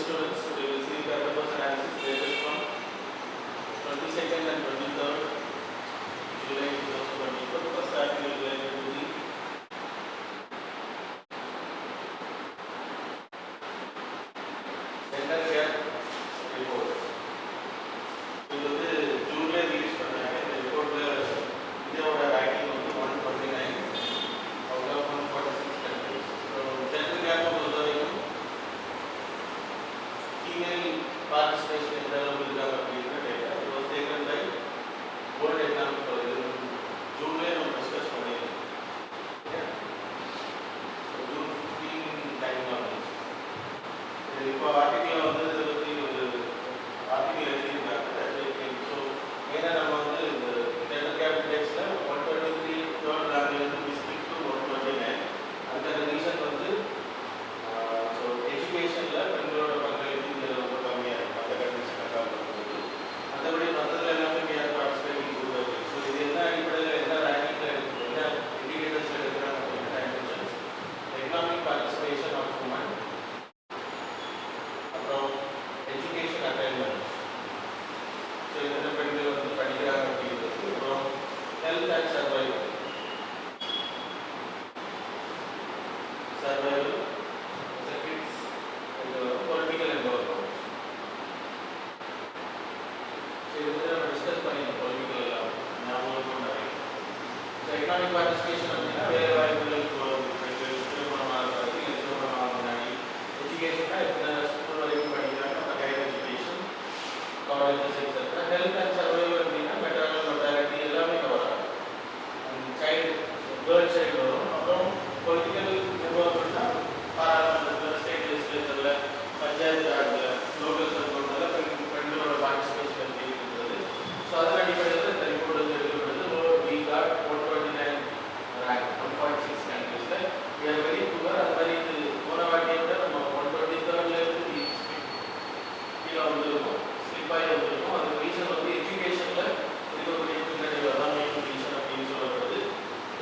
students, we will see the purpose analysis dated from 22nd and 23rd July 2024. First article related to the gender gap report. இது வந்து ஜூன்ல release பண்ணாங்க. இந்த ரிப்போர்ட்ல இந்தியாவோட ranking வந்து 129 out of 146 countries. So gender gap பொறுத்த வரைக்கும் female participation எந்த அளவுக்கு இருக்காங்க அப்படிங்கிற டேட்டா இது was taken by world economic ஜூன்லேயே நம்ம டிஸ்கஸ் பண்ணியிருக்கோம். ஜூன் 15 டைம் ஆகும். இப்போ ஆர்டிக்கில் வந்து இதை பற்றி ஒரு ஆர்டிக்கிள் எழுதியிருக்காங்க. ஸோ மெயினாக நம்ம வந்து இந்த ஜெண்டர் கேப் இண்டெக்ஸில் 123 தேர்ட் ரேங்க்லேருந்து டிஸ்ட்ரிக்ட் டு 129. அதுக்கான ரீசன் வந்து ஸோ எஜுகேஷனில் பெண்களோட பங்களிப்பு இங்கே ரொம்ப கம்மியாக இருக்கும் அந்த கண்ட்ரிஸ் கம்பேர் பண்ணும்போது. மற்றபடி மற்றதில் எல்லாமே யார் பார்ட்டிசிபேட்டிங் குரூப். ஸோ இது என்ன அடிப்படையில் என்ன ரேங்கிங்கில் இருக்குது, என்ன இண்டிகேட்டர்ஸில் எடுக்கிறாங்க அப்படின்னா dimensions, economic participation of women, அப்புறம் எஜுகேஷன் அட்டைன்மெண்ட், ஸோ எத்தனை பெண்கள் வந்து படிக்கிறாங்க அப்படிங்கிறது, அப்புறம் health and survival seconds, political environment. So இது வந்து நம்ம டிஸ்கஸ் பண்ணியிருக்கோம். பொலிட்டிக்கல் எல்லாம் ஞாபகம் நிறைய. ஸோ எக்கனாமிக் பார்ட்டிசிபேஷன் அப்படின்னா வேலை வாய்ப்புகள் பெண்கள் திருமணம் ஆகிறது இல்லை திருமணம் ஆக முன்னாடி, எஜுகேஷனாக எத்தனை ஸ்கூல் வரைக்கும் படிக்கிறாங்க, அப்புறம் higher education, colleges etcetera. Health and survival அப்படின்னா மெட்டர்னல் மொர்டாலிட்டி எல்லாமே கவர் ஆகும். சைல்டு கேர்ள் சைல்டு வரும். அப்புறம் பொலிட்டிக்கல் என்வரன்மெண்ட்னா பாராளுமன்றத்தில், ஸ்டேட் லெஜிஸ்லேச்சரில், பஞ்சாயத்து ராஜில், லோக்கல் சர்வீஸில் பெண்களோட பார்ட்டிசிபேஷன் எப்படி இருக்கிறது. ஸோ அதன் அடிப்படையில் இந்த ரிப்போர்ட் வந்து எடுக்கப்படுது. வி காட் 129 ரேங்க் 146 கண்ட்ரீஸில். We are very poor. அது மாதிரி இது போன வாட்டியை விட நம்ம 123லேருந்து கீழே வந்துருக்கும், ஸ்லிப்பாகி வந்துருக்கும். அதுக்கு ரீசன் வந்து எஜுகேஷனில் இருக்கக்கூடிய பின்னடைவு தான் மெயின் ரீசன் அப்படின்னு சொல்லப்படுது.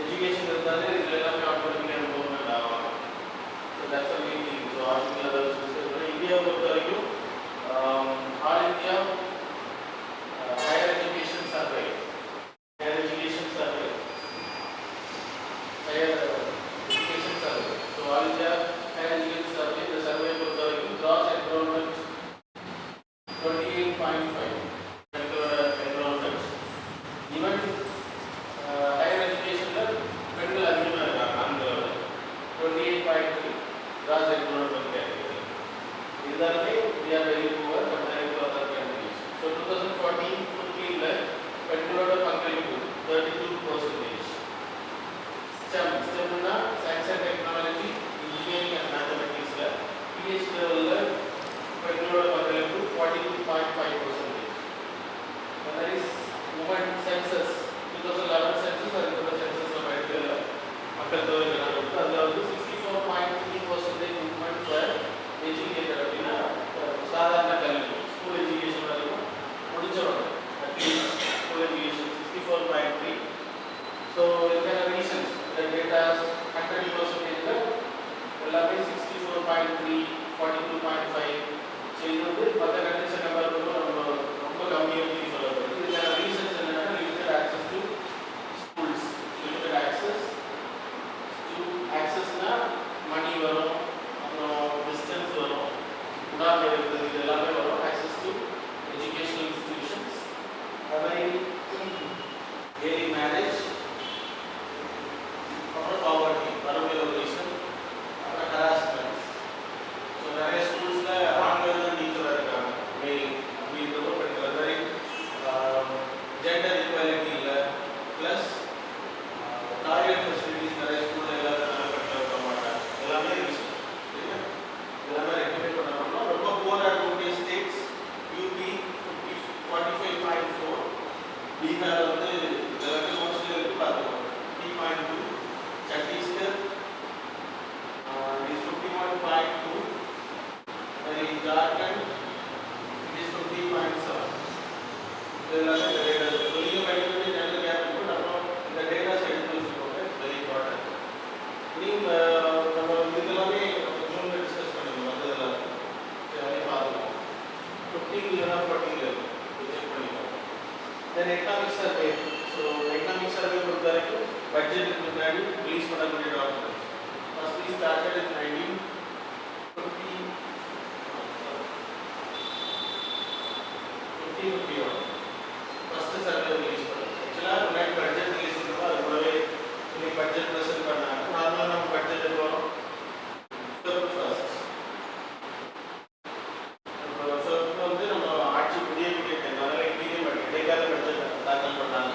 எஜுகேஷன் இருந்தாலே இதில் எல்லாமே ஆட்டோமேட்டிக்காக இம்ப்ரூவ்மெண்ட் ஆகும். So that's a main thing. So article அதை டிஸ்கஸ் பண்ணி இந்தியாவை பொறுத்த வரைக்கும் all India higher education survey, higher education survey, higher education survey. So all India higher education survey, இந்த சர்வே பொறுத்த வரைக்கும் கிராஸ் என்ரோல்மெண்ட் 28.5 பெண்களோட என்ரோல்மெண்ட். ஈவன் ஹையர் எஜுகேஷனில் பெண்கள் அதிகமாக இருக்காங்க. ஆண்களோட 28.3 கிராஸ் என்ரோல்மெண்ட் கேட்டகரி. இருந்தாலுமே we are very poor compared to other countries. So 2014-15 பெண்களோட பங்களிப்பு 32%. STEM-னா science and technology, engineering and மேத்தமெட்டிக்ஸில் PhD லெவலில் பெண்களோட பங்களிப்பு 42.5%. That is women census 2011 census, அதுக்கப்புறம் census நம்ம எடுக்கல மக்கள் தொகை கணக்கெடுப்பு. அதில் வந்து 64.3% women were educated அப்படின்னா சாதாரண கல்வி, ஸ்கூல் எஜுகேஷன் வரைக்கும் முடிஞ்சவங்க, அட்லீஸ்ட் ஸ்கூல் எஜுகேஷன் 64.3. ஸோ இதுக்கான ரீசன்ஸ் இந்த டேட்டாஸ் 100%ல் எல்லாமே 64.3, 42.5. ஸோ இது வந்து மற்ற கண்ட்ரிஸை கம்பேர் பண்ணும்போது நம்ம ரொம்ப கம்மி அப்படின்னு சொல்லப்படுது. இதுக்கான ரீசன்ஸ் என்னென்னா limited access to schools, limited ஆக்சஸ்னால் மணி வரும், அப்புறம் டிஸ்டன்ஸ் வரும், உடாமை இருக்குது, இது எல்லாமே வரும். ஆக்சஸ் டு எஜுகேஷனல் இன்ஸ்டிடியூஷன்ஸ், அது ஏர்லி மேரேஜ், அப்புறம் பாவர்ட்டி, வறுமை ஒரு ரீசன், அப்புறம் ஹராஸ்மெண்ட். ஸோ நிறைய ஸ்கூல்ஸில் ஆண்கள் தான் டீச்சராக இருக்காங்க, மெயில் அப்படின்றப்போ பெண்கள். அது மாதிரி ஜெண்டர் ஈக்குவாலிட்டி இல்லை. ப்ளஸ் டாய்லெட் ஃபெசிலிட்டிஸ் நிறைய ஸ்கூலில் எல்லாரும் நல்ல பெண்கள் இருக்க மாட்டாங்க. எல்லாமே ரீசன். சரியா? எல்லாமே ரெக்கமெண்ட் பண்ணணும்னா ரொம்ப போராக then economic survey. So economic survey பொறுத்த வரைக்கும் பட்ஜெட்டுக்கு முன்னாடி ரிலீஸ் பண்ணக்கூடிய documents. First we started in 1951 first survey release பண்ணது. ஆக்சுவலாக முன்னாடி பட்ஜெட் ரிலீஸ் பண்ணுறோம், அது கூடவே இன்னைக்கு பட்ஜெட் ப்ரெசென்ட் பண்ணாங்க. நார்மலாக நம்ம பட்ஜெட் வரும் ஃபர்ஸ்ட் வந்து நம்ம ஆட்சி புதிய இடைக்கால பட்ஜெட் தாக்கல் பண்ணாங்க.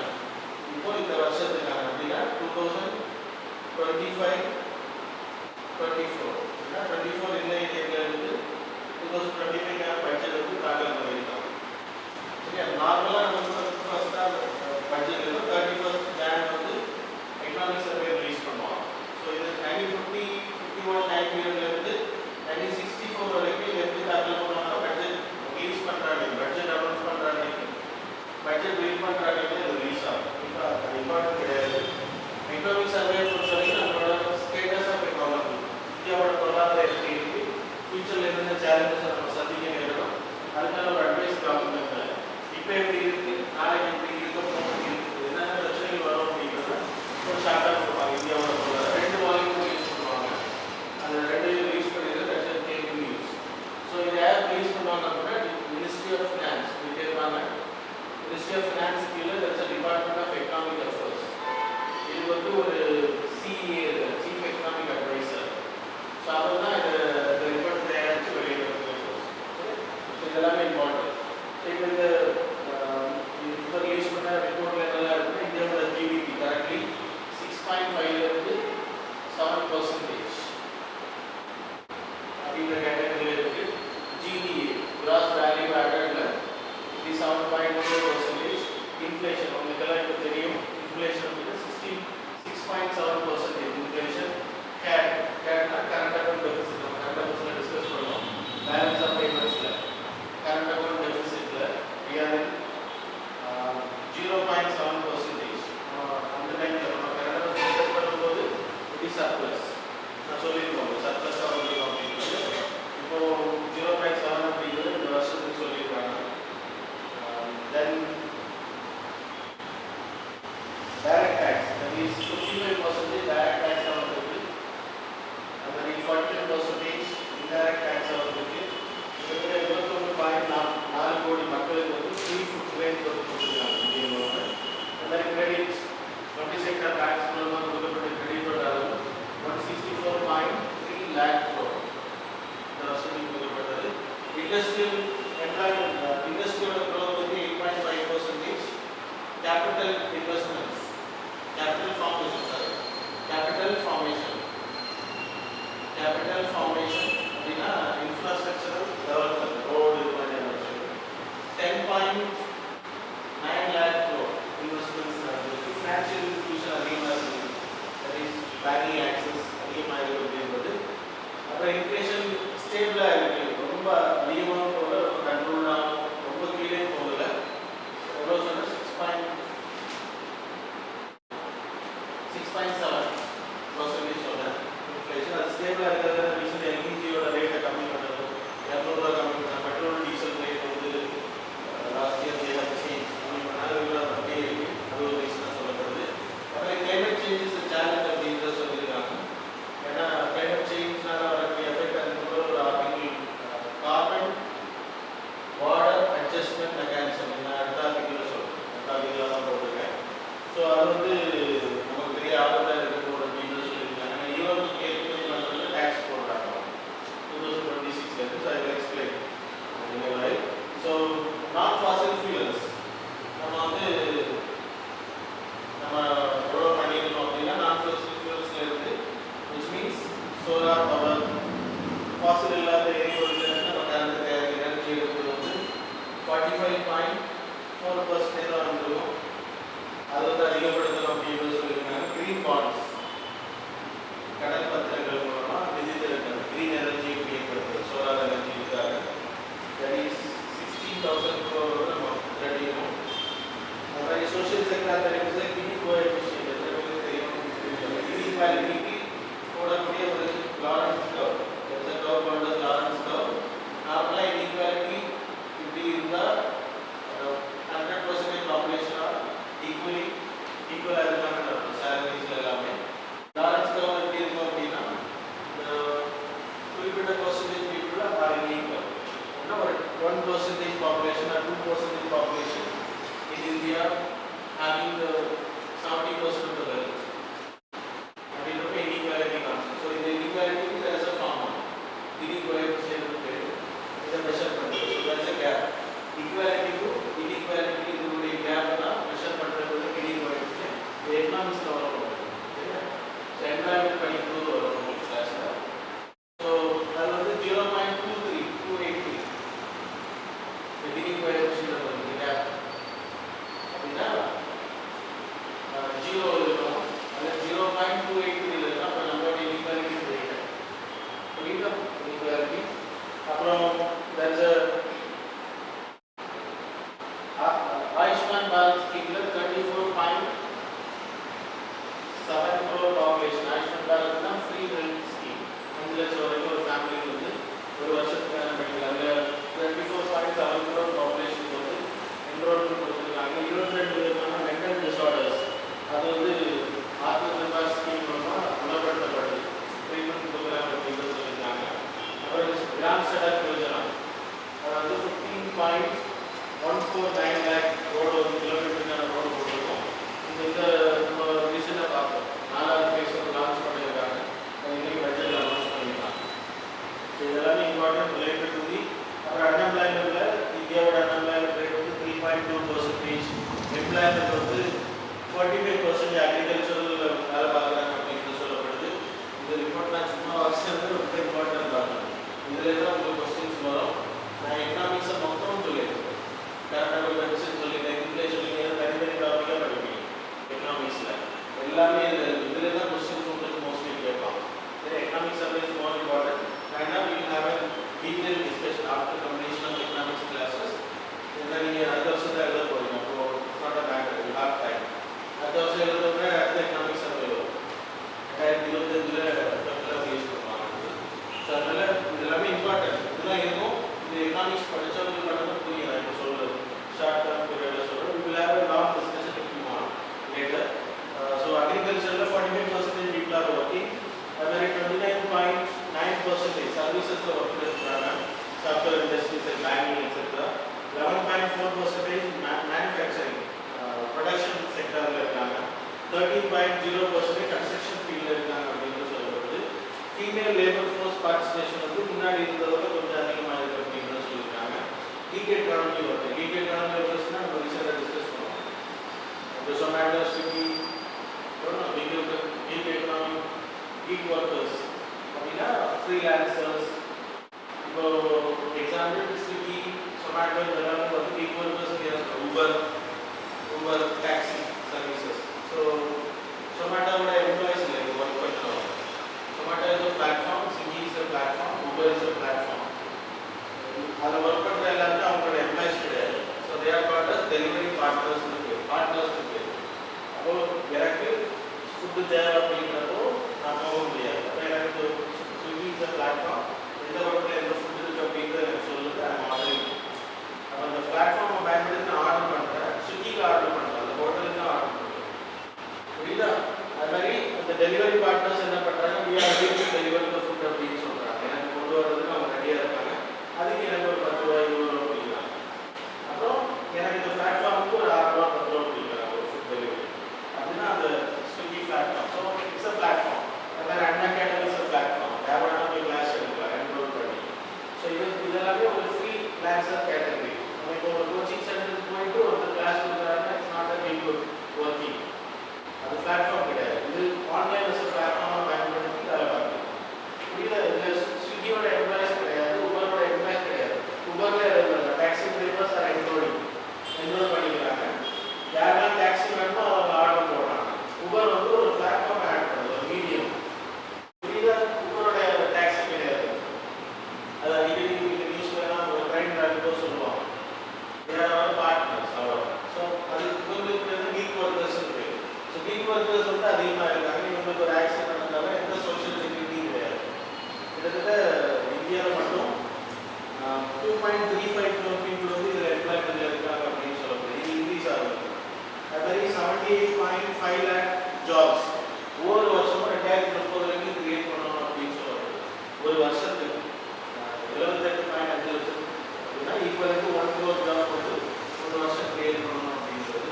இப்போ இந்த வருஷத்துக்கான அப்படின்னா 2025-24 இந்த இயர்ல இருந்து 2025 பட்ஜெட் வந்து தாக்கல் பண்ணியிருக்காங்க. சரியா, நார்மலாக நம்ம ஃபர்ஸ்ட் பட்ஜெட் 31 ஜான் வந்து எக்கனாமிக் சர்வே ரிலீஸ் பண்ணுவாங்க. ஸோ இது 1951 டைம் பீரியட்ல இருந்து 1964 வரைக்கும் இது எப்படி தாக்கல் பண்ணுவாங்க, பட்ஜெட் ரிலீஸ் பண்ணுறாங்க, பட்ஜெட் அனௌன்ஸ் பண்ணுறாங்க, பட்ஜெட் ரிலீஸ் பண்ணுறாங்க, அது ரிலீஸ் ஆகும். இப்போ அது இம்பார்ட்டன்ட் கிடையாது. எக்கனாமிக் சர்வே பொறுத்த வரைக்கும் நம்மளோட ஸ்டேட்டஸ் ஆஃப் எக்கானமி, இந்தியாவோட பொருளாதாரம் எப்படி இருக்கு, ஃபியூச்சரில் என்னென்ன சேலஞ்சஸ் நம்ம சந்திக்க நேரிடும், அதுக்கான ஒரு அட்வைஸ் டாக்குமெண்ட். இப்போ எப்படி இருக்கு, நாளைக்கு எப்படி இருக்க போகிறது, என்னென்ன பிரச்சனைகள் வரும் அப்படிங்கிறத ஒரு ஷார்ட்டாக கொடுப்பாங்க. இந்தியாவோட பொருளாதாரம் 2 வால்யூம் ரிலீஸ் பண்ணுவாங்க. அது 2 ரிலீஸ் பண்ணிடுறது நியூஸ். ஸோ இதை யார் ரிலீஸ் பண்ணுவாங்க அப்படின்னா மினிஸ்ட்ரி ஆஃப் ஃபினான்ஸ் இருப்பாங்க. மினிஸ்ட்ரி ஆஃப் ஃபினான்ஸ் கீழே டிபார்ட்மெண்ட் ஆஃப் எக்கனாமிக் அஃபேர்ஸ். இது வந்து ஒரு CA, chief economic adviser. So அவர் தான் இதை ரிப்போர்ட் தயாரித்து வெளியிடுறது. ஸோ இதெல்லாமே இம்பார்ட்டன்ட். இப்போ இந்த இப்போ ரிலீஸ் பண்ண ரிப்போர்ட்டில் என்னெல்லாம் இருக்குன்னா இந்தியாவோட ஜிடிபி கரண்ட்லி 6.5 7% அப்படிங்கிற கேட்டகரியில் இருக்கு. ஜிடிஏ கிராஸ் வேல்யூ ஆடட்ல 7.4%. இன்ஃப்ளேஷன் உங்களுக்கெல்லாம் இப்போ தெரியும், இன்ஃப்ளேஷன் வந்து 6.7% இன்ஃப்ளேஷன். கேட்னா கரண்ட் அக்கௌண்ட் டெபிசிட், நம்ம கரண்ட் அக்கௌண்ட்ஸில் டிஸ்கஸ் பண்ணோம். பேலன்ஸ் ஆஃப் பேமெண்ட்ஸில் கரண்ட் அக்கௌண்ட் டெபிசிட்டில் ரியாலிட்டி 0.7%. அந்த டைமில் நம்ம கரண்ட் அக்கௌண்ட் டிஸ்கஸ் பண்ணும்போது இது சர்ப்ளஸ் நான் சொல்லியிருக்கோம், சர்ப்ளஸ் ஆகும் அப்படிங்கிறது. இப்போ 0.7 அப்படிங்கிறது இந்த வருஷத்துக்கு சொல்லியிருக்காங்க. தென் direct tax, that is 55% direct tax ஆகுது. அது மாதிரி 45% indirect tax ஆகுது. கிட்டத்தட்ட 21.4 கோடி மக்களுக்கு வந்து ஃப்ரீ ஃபுட் கிரெடிட் கொடுத்துருக்காங்க இந்திய கவர்மெண்ட். அந்த மாதிரி கிரெடிட் பப்ளிக் செக்டர் டேக்ஸ் மூலமாக கொடுக்கப்பட்ட கிரெடிட்டோட அளவு 164.3 lakh crore இந்த வருஷத்துக்கு கொடுக்கப்பட்டது. இண்டஸ்ட்ரியல் எம்ப்ளாய்மெண்ட், இண்டஸ்ட்ரியோட growth வந்து 8.5%. கேபிட்டல் இன்வெஸ்ட்மெண்ட்ஸ், capital formation அப்படின்னா இன்ஃப்ராஸ்ட்ரக்சரல் டெவலப்மெண்ட், ரோடு இது மாதிரி அமைச்சது. 10.9 lakh crore இன்வெஸ்ட்மெண்ட்ஸ் நடந்திருக்கு. ஃபினான்ஷியல் இன்ஸ்டிடியூஷன் அதிகமாக இருக்குது, தட் இஸ் பேங்கிங் ஆக்சஸ் அதிகமாக இருக்குது அப்படின்றது. அப்புறம் இன்ஃப்ளேஷன் ஸ்டேபிளாக இருக்குது, ரொம்ப அதிகமாக போகல, ரொம்ப கண்ட்ரோலாக, ரொம்ப கீழே போகல. எவ்வளோ சொன்னால் 6.7% சொல்கிறேன் இன்ஃப்ளேஷன். அது ஸ்டேபிளாக இருக்கிறது. ரீசெண்ட் எல்பிஜியோட ரேட்டை கம்மி பண்ணுறது, 200 கம்மி பண்ணாங்க. பெட்ரோல் டீசல் ரேட் வந்து லாஸ்ட் இயர் கம்மி பண்ணாங்க. அப்படியே இருக்குது, அது ஒரு ரீசனாக சொல்லப்படுது. அப்புறம் கிளைமேட் சேஞ்சஸ் சேலஞ்ச் அப்படின்றத சொல்லியிருக்காங்க. ஏன்னா கிளைமேட் சேஞ்ச்னால வரக்கூடிய எஃபெக்ட், அதுக்கப்புறம் ஒரு article carbon border adjustment mechanism, நான் அடுத்த ஆர்டிகலில் சொல்கிறேன், அடுத்த ஆர்டிகலாக தான் போட்டிருக்கேன். ஸோ அது வந்து நமக்கு பெரிய ஆபத்தாக இருக்கக்கூட அப்படின்னு சொல்லியிருக்காங்க. யூரோப்புக்கு ஏற்றுமதி பண்ணுறது டேக்ஸ் போடுறாங்க 2026. So I will explain. So நான் ஃபாசில் ஃபியூயல்ஸ் நம்ம வந்து நம்ம எவ்வளோ பண்ணியிருக்கோம் அப்படின்னா நான் ஃபாசில் ஃபியூயல்ஸில் இருந்து which means solar power, fossil இல்லாத எரிபொருள் நம்ம கரண்ட் எனர்ஜி எடுக்கிறது வந்து 45.4% வந்துருக்கும். அது வந்து அதிகப்படுத்தணும் அப்படின்னு சொல்லியிருக்காங்க. கிரீன் பாண்ட்ஸ், கடன் பத்திரங்கள் மூலமாக டிஜிட்டல் கிரீன் எனர்ஜி ஏற்படுத்துறது, சோலார் எனர்ஜி இருக்காங்க. தட் இஸ் 16,000 crore நம்ம திரட்டிக்கணும். அது மாதிரி சோஷியல் செக்டர் தெரியுது, கினி கோஎஃபிஷியன்ட் தெரியும். இன்இக்வாலிட்டிக்கு போடக்கூடிய ஒரு லாரன்ஸ் கர்வ், லாரன்ஸ் கர்வ். நார்மலாக இன்இக்வாலிட்டி இப்படி இருந்தால் 100% பாப்புலேஷனாக குறிப்பிட்ட percentage people are illegal. Now, 1% population or 2% population in India having the 70% of the wealth. And it will be inequality comes. So, in the inequality, there is a formula. Inequality is a measurement. So, there is a gap. Equality to inequality is a gap. Measurement is inequality. The economics law. So, environment so, that was the 0.23, 283. The beginning coefficient of the gap. Zero is 0.283 is the number of inequality data. Inequality. There is a Ayushman Bharat scheme, 34.7 crore population. Ayushman Bharat is a free health scheme. ஒரு ஃபேமிலிக்கு வந்து ஒரு வருஷத்துக்கான medical அதில் 24.7 crore population வந்து enrolment கொடுத்துருக்காங்க. 22 விதமான mental disorders அது வந்து ஆத்மநிர்பார் ஸ்கீம் மூலமாக குணப்படுத்தப்படுது. ட்ரீட்மெண்ட் ப்ரோக்ராம் அப்படின்னு சொல்லியிருக்காங்க. அப்புறம் கிராம் சடக் யோஜனா அது வந்து 15.149 lakh ரோடு வந்து கிலோமீட்டருக்கான ரோடு போட்டிருக்கோம். இந்த நம்ம ரீசெண்டாக பார்த்தோம் 4வது ஃபேஸ் வந்து லான்ச் பண்ணியிருக்காங்க. இன்னைக்கு பட்ஜெட்டில் அனௌன்ஸ் பண்ணியிருக்காங்க. ஸோ இதெல்லாமே இம்பார்ட்டன்ட் ரிலேட்டட் டு தி அப்புறம் அன்எம்ப்ளாய்மெண்ட்டில் இந்தியாவோட அன்எம்ப்ளாய்மெண்ட் ரேட் வந்து 3.2%. எம்ப்ளாய்மெண்ட் வந்து 45% அக்ரிகல்ச்சரல் வேலை பார்க்குறாங்க அப்படின்னு சொல்லப்படுது. இந்த ரிப்போர்ட் நான் சும்மா வாசிச்சது ரொம்ப இம்பார்ட்டன்ட் ஆகும். இதில் தான் உங்களுக்கு கொஸ்டின்ஸ் வரும். நான் எக்கனாமிக்ஸை மொத்தம் சொல்லியிருக்கேன். கரெக்டாக மெடிசன் சொல்லியிருக்கேன். இங்கிலீஷ் சொல்லியிருக்கேன். தனித்தனி டாப்பிக்காக படிப்பீங்க எக்கனாமிக்ஸில். எல்லாமே இதில் தான் கொஸ்டின்ஸ் உங்களுக்கு மோஸ்ட்லி கேட்பாங்க. Economic survey is more important. Right now we will have a detailed discussion after completion of economics classes. Then you have also the other point. So it's not a matter. You have time. That also is the economic survey. And you know the face for market. So that is very important. This is the economics படிச்சா உங்களுக்கு புரியும். நான் சொல்றது short term period சொல்றேன். We will have a long discussion if you want later. So agriculture 45% people are working. There is 29.9% services are working software industries and banking etc. 11.4% manufacturing production sector 13.0% construction field அப்படினு சொல்றது. Female labor force participation வந்து முன்னாடி இருந்ததோட கொஞ்சம் அதிகமா இருக்கு அப்படினு சொல்லிருக்காங்க. Gig economy வருது. Gig economy வருதுன்னா நம்ம ரீசெண்டா டிஸ்கஸ் பண்ணோம். The Zomato, Swiggy, gig economy, gig workers, அப்படின்னா freelancers. இப்போ எக்ஸாம்பிள் ஸ்விக்கி, Zomato இதெல்லாம் வந்து gig workers Uber taxi services. So Zomato employees like work பண்ணுவாங்க. Zomato is a platform, Swiggy is a platform, Uber is a platform. அது work பண்ற எல்லாரும் அவங்களோட employees கிடையாது. So they are called as delivery partners. அப்போ எனக்கு food தேவை அப்படிங்கிறப்போ நான் போக முடியாது. அப்போ எனக்கு ஸ்விக்கி இஸ் அ பிளாட்ஃபார்ம், எந்த பக்கத்தில் எந்த ஃபுட் இருக்குது அப்படிங்கிறத எனக்கு சொல்லுது. அந்த மாதிரி அப்போ அந்த பிளாட்ஃபார்மை பயன்படுத்தி நான் ஆர்டர் பண்ணுறேன். ஸ்விக்கிக்கு ஆர்டர் பண்ணுறேன், அந்த ஹோட்டலுக்கு தான் ஆர்டர் பண்ணுறேன். புரியுதா? அது மாதிரி அந்த டெலிவரி பார்ட்னர்ஸ் என்ன பண்ணுறாங்க, we are ready to deliver the food அப்படின்னு சொல்கிறாங்க. எனக்கு கொண்டு வர்றதுக்கு அவங்க ரெடியாக இருக்காங்க. அதுக்கு எனக்கு ஒரு 10 ரூபாய் 20 ரூபா கொடுக்குறாங்க. அப்புறம் எனக்கு இந்த பிளாட்ஃபார்முக்கு ஒரு 6 ரூபா 10 ரூபா கொடுக்குறாங்க ஒரு ஃபுட் டெலிவரி. அப்படின்னா அந்த Swiggy platform. So it's a platform. அது மாதிரி அண்ணா அகாடமி இஸ் அ பிளாட்ஃபார்ம். தேவையான போய் கிளாஸ் எடுக்கலாம் என்ரோல் பண்ணி. ஸோ இதெல்லாமே ஒரு ஃப்ரீ கிளாஸர் கேட்டகரி. நம்ம இப்போ ஒரு கோச்சிங் சென்டருக்கு போயிட்டு ஒரு கிளாஸ் கொடுக்குறாங்கன்னா it's not a big working. அது பிளாட்ஃபார்ம் கிடையாது. இது ஆன்லைன் பிளாட்ஃபார்மாக பயன்படுத்தி வேலை பார்க்கலாம். புரியல? இதில் ஸ்விக்கியோட எம்ப்ளாயிஸ் கிடையாது, உபரோட எம்ப்ளாயிஸ் கிடையாது. உபரில் டாக்ஸி டிரைவர்ஸ் ஆர் என்ரோல் பண்ணிக்கிறாங்க. யாரெல்லாம் டாக்ஸி வேணுமோ அவங்க ஆர்டர் போடுறாங்க. உபர் வந்து ஒரு பிளாட்ஃபார்ம் ஆட் பண்ணுது, ஒரு மீடியம். புரியுதா? உபரோட டாக்ஸி கிடையாது. அது அடிக்கடி நியூஸ் வேணால் ஒரு ட்ரெயின் டிரைவரோ சொல்லுவாங்க. யாராவது பார்ட்னர்ஸ் அவ்வளோ. ஸோ அது உங்களுக்கு கீக் ஒர்க்கர்ஸ் இருக்கு. ஸோ கீக் ஒர்க்கர்ஸ் வந்து அதிகமாக இருக்காங்க. இவங்களுக்கு ஒரு ஆக்சிடென்ட் நடந்தாலும் எந்த சோஷியல் செக்யூரிட்டியும் கிடையாது. கிட்டத்தட்ட இந்தியாவில் மட்டும் 2.35 crore people வந்து இதில் எம்ப்ளாய்மெண்ட்டில் இருக்காங்க அப்படின்னு சொல்லப்படுது. இது இன்க்ரீஸ் ஆகுது. அது மாதிரி 78.5 lakh ஜாப்ஸ் ஒவ்வொரு வருஷமும் 2030 வரைக்கும் கிரியேட் பண்ணணும் அப்படின்னு சொல்லப்படுது. ஒரு வருஷத்துக்கு growth-க்காக வந்து ஒரு வருஷம் கிரியேட் பண்ணணும் அப்படின்றது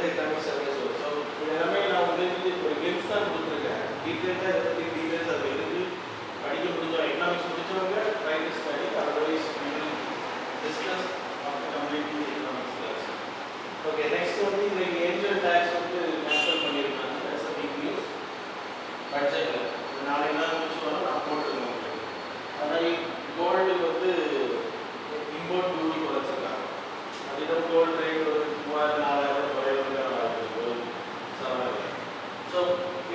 எக்கனாமிக் சர்வே சொல்லுது. ஸோ இது எல்லாமே நான் உங்களுக்கு ஒரு கிளிம்ஸ் தான் கொடுத்துருக்கேன். டீட்டெயிலாக இதை பற்றி டீட்டெயில்ஸ் அது எதுக்கு படிக்க முடிஞ்சோம் எக்கனாமிக்ஸ் முடிச்சவங்க right study otherwise discuss after completely economics class. Okay, next வந்து இந்த ஏஞ்சல் டேக்ஸ் வந்து கேன்சல் பண்ணியிருக்காங்க. That's a big news. பட்ஜெட்டில் நாளைக்கு நாள் முடிச்சுவாங்க நான் போட்டுருக்கேன் உங்களுக்கு. அதனால் கோல்டுக்கு வந்து இம்போர்ட் டியூட்டி குறைச்சிருக்காங்க. அதிகம் கோல்டு ரேட் ஒரு 3000-4000 ஸோ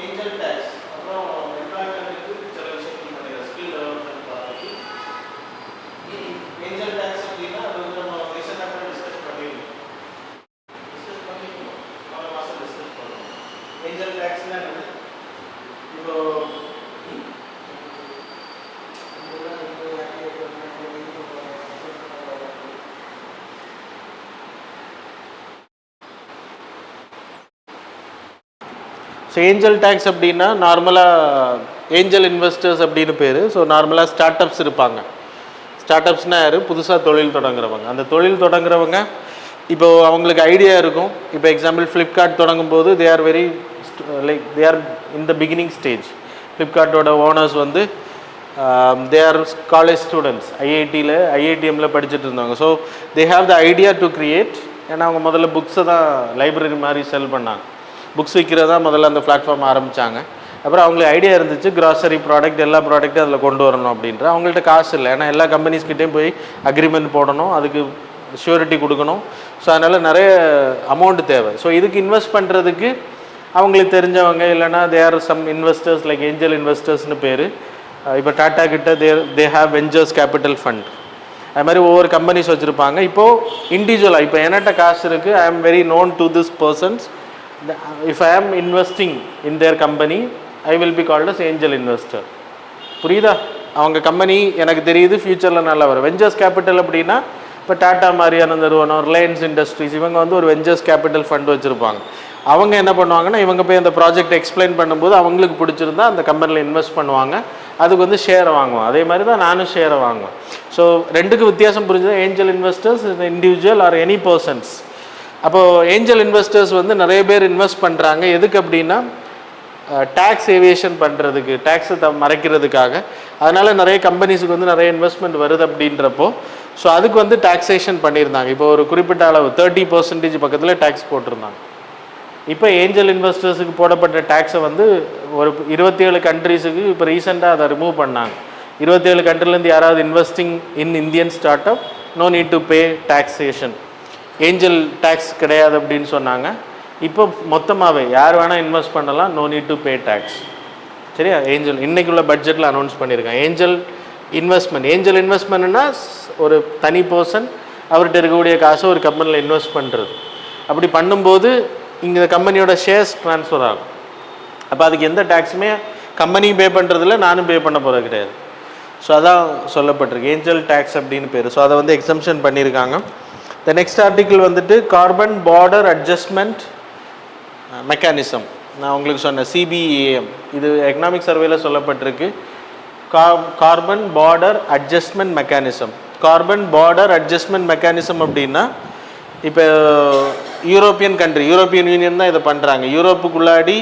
ஏஞ்சல் டேக்ஸ் அப்புறம் எம்ப்ளாய்மெண்ட்டுக்கு சில விஷயங்கள் பண்ணிடுற ஸ்கில் டெவலப்மெண்ட் பார்த்துட்டு ஏஞ்சல் டேக்ஸ் அப்படின்னா அது வந்து நம்ம ரீசெண்டாக டிஸ்கஸ் பண்ணியிருக்கோம். பல மாதம் டிஸ்கஸ் பண்ணுவோம். ஏஞ்சல் டேக்ஸ்னால் என்னது? இப்போ ஸோ ஏஞ்சல் டேக்ஸ் அப்படின்னா நார்மலாக ஏஞ்சல் இன்வெஸ்டர்ஸ் அப்படின்னு பேர். ஸோ நார்மலாக ஸ்டார்ட் அப்ஸ் இருப்பாங்க. ஸ்டார்ட் அப்ஸ்னால் யார்? புதுசாக தொழில் தொடங்குறவங்க. அந்த தொழில் தொடங்குறவங்க இப்போது அவங்களுக்கு ஐடியா இருக்கும். இப்போ எக்ஸாம்பிள் ஃப்ளிப்கார்ட் தொடங்கும் போது they are very like they are in the beginning stage. ஃப்ளிப்கார்ட்டோட ஓனர்ஸ் வந்து தே ஆர் காலேஜ் ஸ்டூடெண்ட்ஸ், ஐஐடிஎம்மில் படிச்சுட்டு இருந்தாங்க. So they have the idea to create. ஏன்னா அவங்க முதல்ல புக்ஸை தான் லைப்ரரி மாதிரி செல் பண்ணாங்க. புக்ஸ் விற்கிறதா முதல்ல அந்த பிளாட்ஃபார்ம் ஆரம்பித்தாங்க. அப்புறம் அவங்களுக்கு ஐடியா இருந்துச்சு கிராசரி ப்ராடக்ட் எல்லா ப்ராடக்ட்டும் அதில் கொண்டு வரணும் அப்படின்ற. அவங்கள்ட்ட காசு இல்லை. ஏன்னா எல்லா கம்பெனிஸ்கிட்டையும் போய் அக்ரிமெண்ட் போடணும், அதுக்கு ஷூரிட்டி கொடுக்கணும். ஸோ அதனால் நிறைய அமௌண்ட் தேவை. ஸோ இதுக்கு இன்வெஸ்ட் பண்ணுறதுக்கு அவங்களுக்கு தெரிஞ்சவங்க இல்லைனா there some investors like angel இன்வெஸ்டர்ஸ்னு பேர். இப்போ டாட்டா கிட்ட they have ventures capital fund. அது மாதிரி ஒவ்வொரு கம்பெனிஸ் வச்சுருப்பாங்க. இப்போது இண்டிவிஜுவலாக இப்போ என்கிட்ட காசு இருக்குது, I am very known to this persons. If I am investing in their company, I will be called as angel investor. புரியுதா? அவங்க கம்பெனி எனக்கு தெரியுது ஃபியூச்சரில் நல்லா வரும். வெஞ்சர்ஸ் கேபிட்டல் அப்படின்னா இப்போ டாட்டா மாதிரியான நிறுவனம், ரிலையன்ஸ் இண்டஸ்ட்ரீஸ், இவங்க வந்து ஒரு வெஞ்சர்ஸ் கேபிட்டல் ஃபண்ட் வச்சுருப்பாங்க. அவங்க என்ன பண்ணுவாங்கன்னா இவங்க போய் அந்த ப்ராஜெக்ட் எக்ஸ்பிளைன் பண்ணும்போது அவங்களுக்கு பிடிச்சிருந்தா அந்த கம்பெனியில் இன்வெஸ்ட் பண்ணுவாங்க. அதுக்கு வந்து ஷேரை வாங்குவோம். அதே மாதிரி தான் நானும் ஷேரை வாங்குவேன். ஸோ ரெண்டுக்கு வித்தியாசம் புரிஞ்சுதான். Angel investors individual are any persons. அப்போது ஏஞ்சல் இன்வெஸ்டர்ஸ் வந்து நிறைய பேர் இன்வெஸ்ட் பண்ணுறாங்க. எதுக்கு அப்படின்னா டேக்ஸ் ஏவியேஷன் பண்ணுறதுக்கு, டேக்ஸை மறைக்கிறதுக்காக. அதனால் நிறைய கம்பெனிஸுக்கு வந்து நிறைய இன்வெஸ்ட்மெண்ட் வருது அப்படின்றப்போ ஸோ அதுக்கு வந்து டாக்ஸேஷன் பண்ணியிருந்தாங்க. இப்போ ஒரு குறிப்பிட்ட அளவு 30% பக்கத்தில் டேக்ஸ் போட்டிருந்தாங்க. இப்போ ஏஞ்சல் இன்வெஸ்டர்ஸுக்கு போடப்பட்ட டேக்ஸை வந்து ஒரு 27 கண்ட்ரீஸுக்கு இப்போ ரீசெண்டாக அதை ரிமூவ் பண்ணாங்க. 27 கண்ட்ரிலேருந்து யாராவது investing in Indian startup no need to pay taxation, angel tax கிடையாது அப்படின்னு சொன்னாங்க. இப்போ மொத்தமாகவே யார் வேணால் இன்வெஸ்ட் பண்ணலாம், no need to pay tax. சரியா? ஏஞ்சல் இன்றைக்குள்ள பட்ஜெட்டில் அனௌன்ஸ் பண்ணியிருக்காங்க. ஏஞ்சல் இன்வெஸ்ட்மெண்ட்னா ஒரு தனி பர்சன் அவர்கிட்ட இருக்கக்கூடிய காசை ஒரு கம்பெனியில் இன்வெஸ்ட் பண்ணுறது. அப்படி பண்ணும்போது இங்கே கம்பெனியோட ஷேர்ஸ் ட்ரான்ஸ்ஃபர் ஆகும். அப்போ அதுக்கு எந்த டேக்ஸுமே கம்பெனியும் பே பண்ணுறதில்ல, நானும் பே பண்ண போகிறது கிடையாது. ஸோ அதான் சொல்லப்பட்டிருக்கு ஏஞ்சல் டேக்ஸ் அப்படின்னு பேர். ஸோ அதை வந்து எக்ஸம்ஷன் பண்ணியிருக்காங்க. த நெக்ஸ்ட் ஆர்டிக்கிள் வந்துட்டு கார்பன் பார்டர் அட்ஜஸ்ட்மெண்ட் மெக்கானிசம். நான் உங்களுக்கு சொன்னேன் சிபிஏஎம், இது எக்கனாமிக் சர்வேல சொல்லப்பட்டிருக்கு. Carbon border adjustment mechanism. Carbon border adjustment mechanism அப்படின்னா இப்போ யூரோப்பியன் யூனியன் தான் இதை பண்ணுறாங்க. யூரோப்புக்குள்ளாடி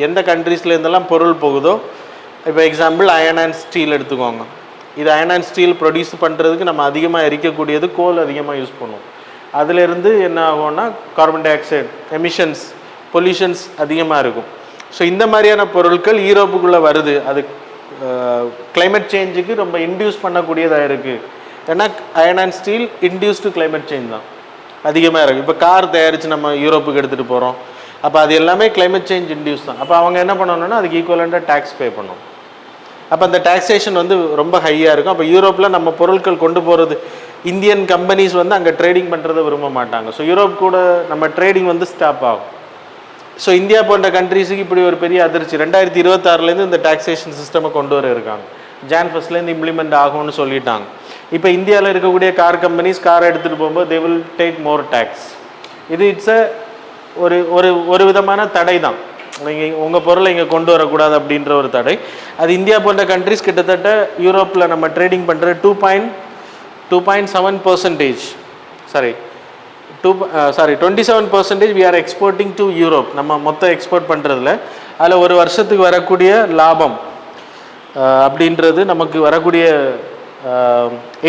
எந்த கண்ட்ரீஸ்லேருந்தெல்லாம் பொருள் போகுதோ, இப்போ எக்ஸாம்பிள் அயன் அண்ட் ஸ்டீல் எடுத்துக்கோங்க. இது அயன் அண்ட் ஸ்டீல் ப்ரொடியூஸ் பண்ணுறதுக்கு நம்ம அதிகமாக எரிக்கக்கூடியது கோல் அதிகமாக யூஸ் பண்ணுவோம். அதிலிருந்து என்ன ஆகும்னா carbon di oxide emissions, pollutions அதிகமாக இருக்கும். ஸோ இந்த மாதிரியான பொருட்கள் யூரோப்புக்குள்ளே வருது. அது கிளைமேட் சேஞ்சுக்கு ரொம்ப இன்டியூஸ் பண்ணக்கூடியதாக இருக்குது. ஏன்னா iron and steel induced climate change தான் அதிகமாக இருக்குது. இப்போ கார் தயாரித்து நம்ம யூரோப்புக்கு எடுத்துகிட்டு போகிறோம். அப்போ அது எல்லாமே கிளைமேட் சேஞ்ச் இன்டியூஸ் தான். அப்போ அவங்க என்ன பண்ணணும்னா அதுக்கு ஈக்குவலண்டாக டேக்ஸ் பே பண்ணணும். அப்போ அந்த டாக்ஸேஷன் வந்து ரொம்ப ஹையாக இருக்கும். அப்போ யூரோப்பில் நம்ம பொருட்கள் கொண்டு போகிறது, இந்தியன் கம்பெனிஸ் வந்து அங்கே ட்ரேடிங் பண்ணுறதை விரும்ப மாட்டாங்க. ஸோ யூரோப் கூட நம்ம ட்ரேடிங் வந்து ஸ்டாப் ஆகும். ஸோ இந்தியா போன்ற கண்ட்ரீஸுக்கு இப்படி ஒரு பெரிய அதிர்ச்சி 2026 இந்த டாக்ஸேஷன் சிஸ்டமை கொண்டு வர இருக்காங்க. Jan 1 இம்ப்ளிமெண்ட் ஆகும்னு சொல்லிட்டாங்க. இப்போ இந்தியாவில் இருக்கக்கூடிய கார் கம்பெனிஸ் காரை எடுத்துகிட்டு போகும்போது they will take more tax. இது இட்ஸ் ஒரு ஒரு ஒரு விதமான தடை தான். நீங்கள் உங்கள் பொருளை இங்கே கொண்டு வரக்கூடாது அப்படின்ற ஒரு தடை. அது இந்தியா போன்ற கண்ட்ரிஸ் கிட்டத்தட்ட யூரோப்பில் நம்ம ட்ரேடிங் பண்ணுறது 2.7%, sorry, 27% we are exporting to Europe. நம்ம மொத்த எக்ஸ்போர்ட் பண்ணுறதுல அதில் ஒரு வருஷத்துக்கு வரக்கூடிய லாபம் அப்படின்றது நமக்கு வரக்கூடிய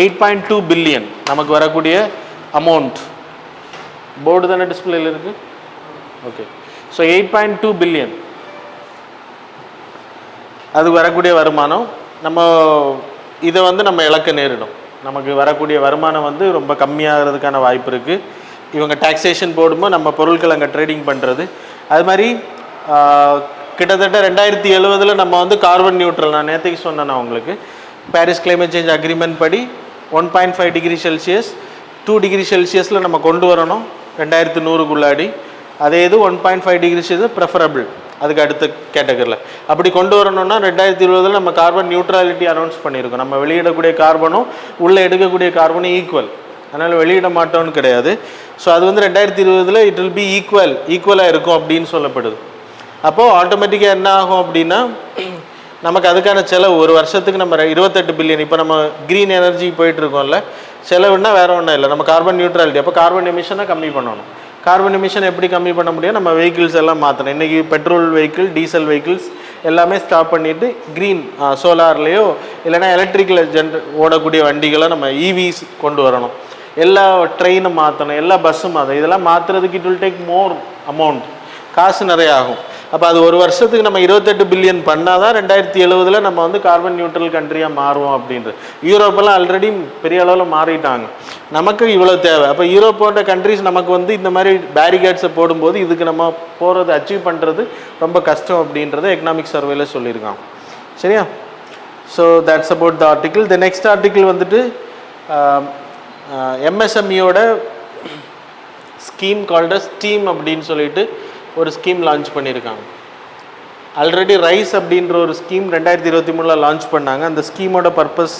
8.2 பில்லியன் நமக்கு வரக்கூடிய அமௌண்ட். போர்டு தானே டிஸ்பிளேல இருக்கு. ஓகே, ஸோ 8.2 பில்லியன் அது வரக்கூடிய வருமானம். நம்ம இதை வந்து நம்ம இழக்க நேரிடும். நமக்கு வரக்கூடிய வருமானம் வந்து ரொம்ப கம்மியாகிறதுக்கான வாய்ப்பு இருக்குது. இவங்க டாக்ஸேஷன் போடும்போது நம்ம பொருட்கள் அங்கே ட்ரேடிங் பண்ணுறது. அது மாதிரி கிட்டத்தட்ட 2070 நம்ம வந்து கார்பன் நியூட்ரல், நான் நேற்றுக்கு சொன்னேன் உங்களுக்கு, பாரிஸ் கிளைமேட் சேஞ்ச் அக்ரிமெண்ட் படி 1.5 டிகிரி செல்சியஸ் 2 டிகிரி செல்சியஸில் நம்ம கொண்டு வரணும் 2100க்குள்ளாடி. அதே இது 1.5 டிகிரி செல்சியஸ் ப்ரெஃபரபிள் அதுக்கு அடுத்த கேட்டகரியில். அப்படி கொண்டு வரணும்னா 2020 நம்ம கார்பன் நியூட்ரலிட்டி அனௌன்ஸ் பண்ணியிருக்கோம். நம்ம வெளியிடக்கூடிய கார்பனும் உள்ளே எடுக்கக்கூடிய கார்பனும் ஈக்குவல், அதனால் வெளியிட மாட்டோம்னு கிடையாது. ஸோ அது வந்து 2020 இட் வில் பி ஈக்குவலாக இருக்கும் அப்படின்னு சொல்லப்படுது. அப்போது ஆட்டோமேட்டிக்காக என்ன ஆகும் அப்படின்னா நமக்கு அதுக்கான செலவு ஒரு வருஷத்துக்கு நம்ம 28 பில்லியன், இப்போ நம்ம க்ரீன் எனர்ஜி போயிட்டுருக்கோம்ல, செலவுன்னா வேறு ஒன்றும் இல்லை, நம்ம கார்பன் நியூட்ரலிட்டி. அப்போ கார்பன் எமிஷனை கம்மி பண்ணணும். கார்பன் எமிஷன் எப்படி கம்மி பண்ண முடியும்? நம்ம வெஹிக்கிள்ஸ் எல்லாம் மாற்றணும். இன்றைக்கி பெட்ரோல் வெஹிக்கிள், டீசல் வெஹிக்கிள்ஸ் எல்லாமே ஸ்டாப் பண்ணிவிட்டு க்ரீன் சோலார்லேயோ இல்லைனா எலக்ட்ரிக்கல் ஓடக்கூடிய வண்டிகளை நம்ம இவிஸ் கொண்டு வரணும். எல்லா ட்ரெயினை மாற்றணும், எல்லா பஸ்ஸும் மாற்றணும். இதெல்லாம் மாற்றுறதுக்கு it will take more amount, காசு நிறைய ஆகும். அப்போ அது ஒரு வருஷத்துக்கு நம்ம 28 பில்லியன் பண்ணால் தான் 2070 நம்ம வந்து கார்பன் நியூட்ரல் கண்ட்ரியாக மாறுவோம் அப்படின்றது. யூரோப்பெல்லாம் ஆல்ரெடி பெரிய அளவில் மாறிட்டாங்க, நமக்கு இவ்வளோ தேவை. அப்போ யூரோப்போட கண்ட்ரிஸ் நமக்கு வந்து இந்த மாதிரி பேரிகேட்ஸை போடும்போது இதுக்கு நம்ம போகிறது அச்சீவ் பண்ணுறது ரொம்ப கஷ்டம் அப்படின்றத எக்கனாமிக் சர்வேல சொல்லியிருக்காங்க. சரியா? So that's about the article. The next article வந்துட்டு எம்எஸ்எம்இயோட ஸ்கீம் கால்டு ஸ்டீம் அப்படின்னு சொல்லிட்டு ஒரு ஸ்கீம் லான்ச் பண்ணியிருக்காங்க. ஆல்ரெடி ரைஸ் அப்படின்ற ஒரு ஸ்கீம் 2023 லான்ச் பண்ணாங்க. அந்த ஸ்கீமோட purpose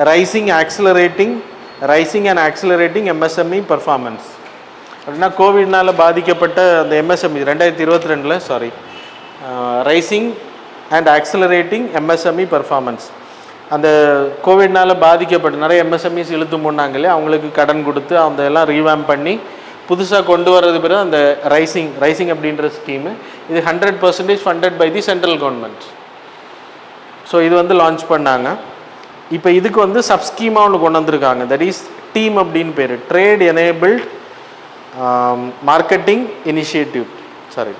raising and accelerating MSME performance. அப்படின்னா கோவிட்னால் பாதிக்கப்பட்ட அந்த MSME 2022 raising and accelerating MSME performance. அந்த கோவிட்னால் பாதிக்கப்பட்ட நிறைய எம்எஸ்எம்இஸ் இழுத்து மூணாங்களே, அவங்களுக்கு கடன் கொடுத்து அந்த எல்லாம் ரீவேம் பண்ணி புதுசாக கொண்டு வர்றது பிறகு அந்த ரைசிங் அப்படின்ற ஸ்கீமு இது 100% funded by the central government. So இது வந்து லான்ச் பண்ணாங்க. இப்போ இதுக்கு வந்து சப்ஸ்கீமாக ஒன்று கொண்டு வந்திருக்காங்க. தட் இஸ் டீம் அப்படின்னு பேர், trade enabled marketing initiative. Sorry,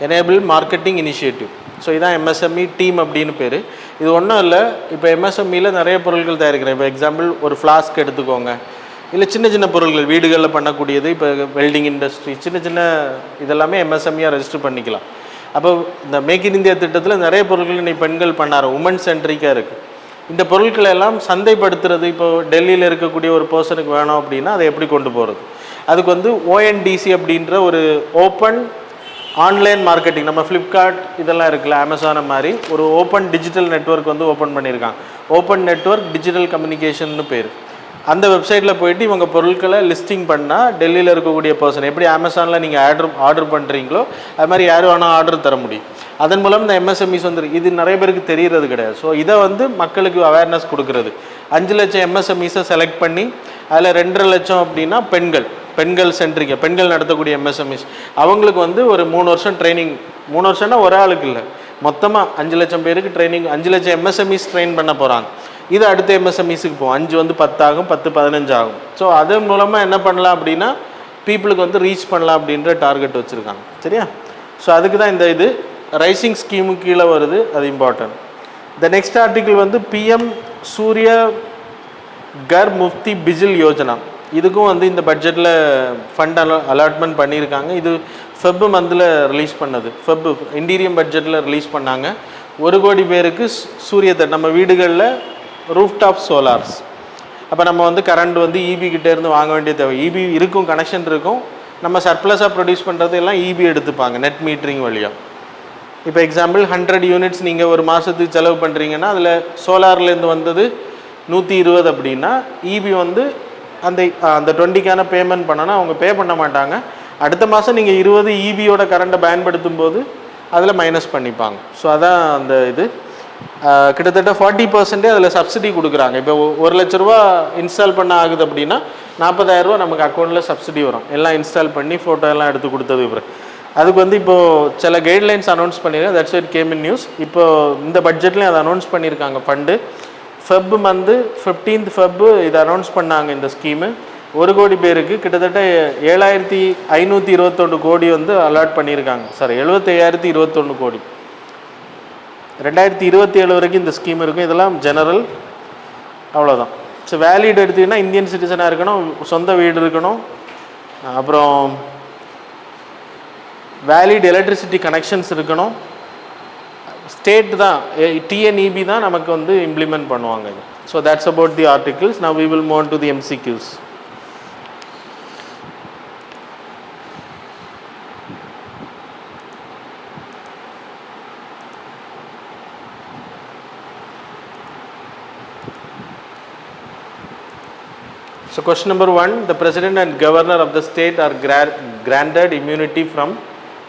enable marketing initiative. So இதான் எம்எஸ்எம்இ டீம் அப்படின்னு பேர். இது ஒன்றும் இல்லை, இப்போ எம்எஸ்எம்இயில் நிறைய பொருட்கள் தயாரிக்கிறேன். இப்போ எக்ஸாம்பிள் ஒரு ஃப்ளாஸ்க் எடுத்துக்கோங்க, இல்லை சின்ன சின்ன பொருட்கள் வீடுகளில் பண்ணக்கூடியது, இப்போ வெல்டிங் இண்டஸ்ட்ரி, சின்ன சின்ன இதெல்லாமே எம்எஸ்எம்இயாக ரெஜிஸ்டர் பண்ணிக்கலாம். அப்போ இந்த மேக் இன் இந்தியா திட்டத்தில் நிறைய பொருட்கள் இன்னைக்கு பெண்கள் பண்ணார், உமன் சென்ட்ரிக்காக இருக்குது. இந்த பொருட்களை எல்லாம் சந்தைப்படுத்துறது, இப்போ டெல்லியில் இருக்கக்கூடிய ஒரு பர்சனுக்கு வேணும் அப்படின்னா அதை எப்படி கொண்டு போகிறது, அதுக்கு வந்து ONDC அப்படின்ற ஒரு ஓப்பன் ஆன்லைன் மார்க்கெட்டிங், நம்ம ஃப்ளிப்கார்ட் இதெல்லாம் இருக்குல்ல, அமேசானை மாதிரி ஒரு ஓப்பன் டிஜிட்டல் நெட்வொர்க் வந்து ஓப்பன் பண்ணியிருக்காங்க. ஓப்பன் நெட்வொர்க் டிஜிட்டல் கம்யூனிகேஷன் பேர். அந்த வெப்சைட்டில் போயிட்டு இவங்க பொருட்களை லிஸ்டிங் பண்ணால் டெல்லியில் இருக்கக்கூடிய பர்சன், எப்படி அமேசானில் நீங்கள் ஆர்டர் பண்ணுறீங்களோ அது மாதிரி யார் வேணால் ஆர்டர் தர முடியும். அதன் மூலம் இந்த எம்எஸ்எம்இஸ் வந்து இது நிறைய பேருக்கு தெரியறது கிடையாது. ஸோ இதை வந்து மக்களுக்கு அவேர்னஸ் கொடுக்குறது. 5 லட்சம் எம்எஸ்எம்இஸை செலக்ட் பண்ணி அதில் 2.5 லட்சம் அப்படின்னா பெண்கள் சென்ட்ரிங்க, பெண்கள் நடத்தக்கூடிய எம்எஸ்எம்இஸ், அவங்களுக்கு வந்து ஒரு 3 வருஷம் ட்ரைனிங். 3 வருஷம்னா ஒரு ஆளுக்கு இல்லை, மொத்தமாக 5 லட்சம் பேருக்கு ட்ரைனிங், 5 லட்சம் எம்எஸ்எம்இஸ் ட்ரெயின் பண்ண போகிறாங்க. இது அடுத்த எம்எஸ்எம்இஸுக்கு போகும். 5 வந்து 10 ஆகும், 10 15 ஆகும். ஸோ அதன் மூலமாக என்ன பண்ணலாம் அப்படின்னா பீப்புளுக்கு வந்து ரீச் பண்ணலாம் அப்படின்ற டார்கெட் வச்சுருக்காங்க. சரியா? ஸோ அதுக்கு தான் இந்த இது ரைசிங் ஸ்கீமுக்கு கீழே வருது, அது இம்பார்ட்டன்ட். த நெக்ஸ்ட் ஆர்டிக்கிள் வந்து PM சூரிய கர் முஃப்தி பிஜில் யோஜனா. இதுக்கும் வந்து இந்த பட்ஜெட்டில் ஃபண்ட் அலாட்மெண்ட் பண்ணியிருக்காங்க. இது ஃபெப் மந்தில் ரிலீஸ் பண்ணது, ஃபெப் இன்டீரியம் பட்ஜெட்டில் ரிலீஸ் பண்ணாங்க. 1 கோடி பேருக்கு சூரியத்தை நம்ம வீடுகளில் ரூஃப்டாப் சோலார்ஸ். அப்போ நம்ம வந்து கரண்ட் வந்து EB கிட்டேருந்து வாங்க வேண்டிய தேவை. EB இருக்கும், கனெக்ஷன் இருக்கும், நம்ம சர்ப்ளஸாக ப்ரொடியூஸ் பண்ணுறது எல்லாம் EB எடுத்துப்பாங்க நெட் மீட்டரிங் வழியாக. இப்போ எக்ஸாம்பிள் 100 யூனிட்ஸ் நீங்கள் ஒரு மாதத்துக்கு செலவு பண்ணுறீங்கன்னா அதில் சோலார்லேருந்து வந்தது 120 அப்படின்னா EB வந்து அந்த அந்த 20க்கான பேமெண்ட் பண்ணனா அவங்க பே பண்ண மாட்டாங்க. அடுத்த மாதம் நீங்கள் 20 EBயோட கரண்ட்டை பயன்படுத்தும் போது அதில் மைனஸ் பண்ணிப்பாங்க. ஸோ அதான் அந்த இது கிட்டத்தட்ட 40% அதில் சப்சிடி கொடுக்குறாங்க. இப்போ 1 லட்ச ரூபா இன்ஸ்டால் பண்ண ஆகுது அப்படின்னா 40,000 ரூபா நமக்கு அக்கௌண்ட்டில் சப்சிடி வரும், எல்லாம் இன்ஸ்டால் பண்ணி ஃபோட்டோ எல்லாம் எடுத்து கொடுத்தது அப்புறம். அதுக்கு வந்து இப்போது சில கைட்லைன்ஸ் அனௌன்ஸ் பண்ணியிருக்காங்க. That's it came in news. இப்போது இந்த பட்ஜெட்லேயும் அதை அனௌன்ஸ் பண்ணியிருக்காங்க fund. Feb month 15th Feb இதை அனௌன்ஸ் பண்ணாங்க இந்த ஸ்கீமு. 1 கோடி பேருக்கு கிட்டத்தட்ட 7,521 கோடி வந்து அலாட் பண்ணியிருக்காங்க. சாரி 75,021 கோடி. 2027 வரைக்கும் இந்த ஸ்கீம் இருக்கும். இதெல்லாம் ஜெனரல், அவ்வளோதான். ஸோ வேலிட் எடுத்திங்கன்னா இந்தியன் சிட்டிசனாக இருக்கணும், சொந்த வீடு இருக்கணும், அப்புறம் வேலிட் எலக்ட்ரிசிட்டி கனெக்ஷன்ஸ் இருக்கணும். ஸ்டேட் தான் TNEB தான் நமக்கு வந்து இம்ப்ளிமெண்ட் பண்ணுவாங்க. So that's about the articles. Now we will move on to the MCQs. So question number 1, the president and governor of the state are granted immunity from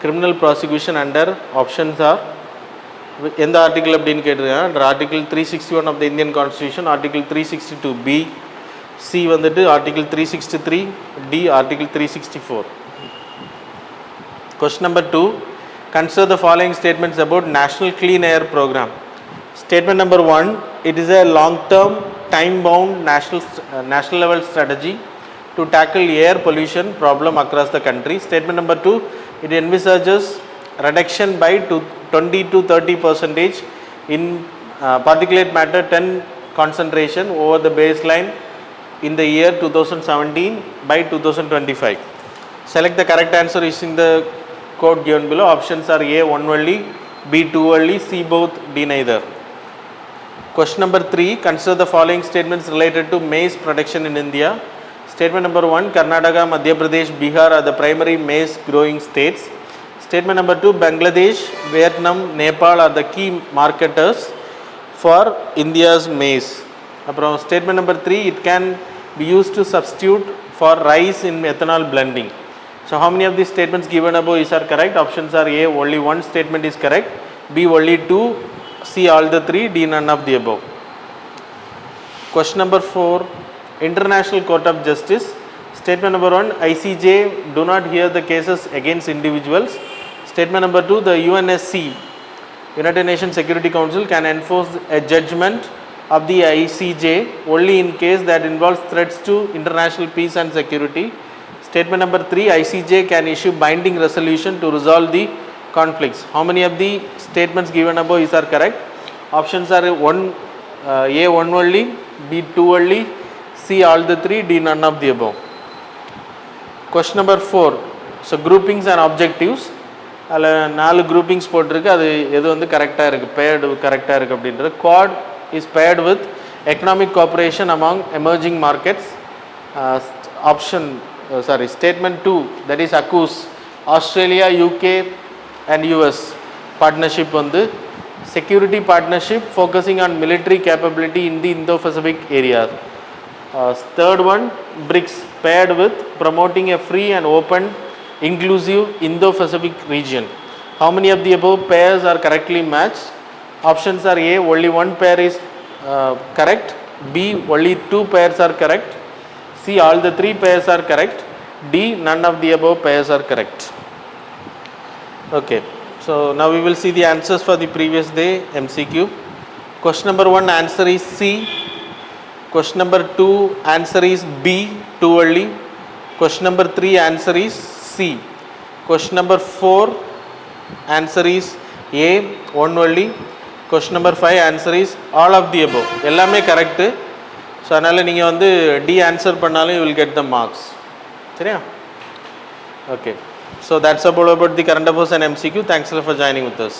criminal prosecution under options are எந்த article அப்படின்னு கேட்டிருக்காங்க. under article 361 of the Indian constitution, article 362B, C வந்துட்டு article 363, D article 364. Question number 2, consider the following statements about national clean air program. Statement number 1, it is a long term time bound national level strategy to tackle air pollution problem across the country. Statement number 2, it envisages reduction by 20 to 30% in particulate matter 10 concentration over the baseline in the year 2017 by 2025. Select the correct answer using the code given below. Options are A 1 only, B 2 only, C both, D neither. Question number 3, consider the following statements related to maize production in India. Statement number 1, Karnataka, Madhya Pradesh, Bihar are the primary maize growing states. Statement number 2, Bangladesh, Vietnam, Nepal are the key marketers for India's maize. Statement number 3, it can be used to substitute for rice in ethanol blending. So how many of these statements given above is are correct? Options are A, only one statement is correct, B, only 2, C all the 3, D none of the above. Question number 4, International Court of Justice. Statement number 1, ICJ do not hear the cases against individuals. Statement number 2, the UNSC, United Nations Security Council, can enforce a judgment of the ICJ only in case that involves threats to international peace and security. Statement number 3, ICJ can issue binding resolution to resolve the conflicts. How many of the statements given above is are correct? Options are A 1 only, B 2 only, C all the 3, D none of the above. Question number 4, so groupings and objectives. அதில் 4 groupings போட்டிருக்கு. அது எது வந்து கரெக்டாக இருக்குது, bird கரெக்டாக இருக்குது அப்படின்றது. Quad is paired with economic cooperation among emerging markets. Statement 2, that is AUKUS, Australia, UK and US partnership வந்து security partnership focusing on military capability in the Indo-Pacific area. Third one, BRICS, paired with promoting a free and open inclusive Indo-Pacific region. How many of the above pairs are correctly matched? Options are A, only one pair is correct, B, only 2 pairs are correct, C, all the 3 pairs are correct, D, none of the above pairs are correct. Okay, so now we will see the answers for the previous day MCQ. Question number 1, answer is C. Question number 2, answer is B, 2 only. Question number 3, answer is C. Question number 4, answer is A, 1 only. Question number 5, answer is all of the above. எல்லாமே correct. So அதனால் நீங்கள் வந்து D answer பண்ணாலும் you will get the marks. சரியா? Okay. So that's about the current affairs and MCQ. Thanks a lot for joining with us.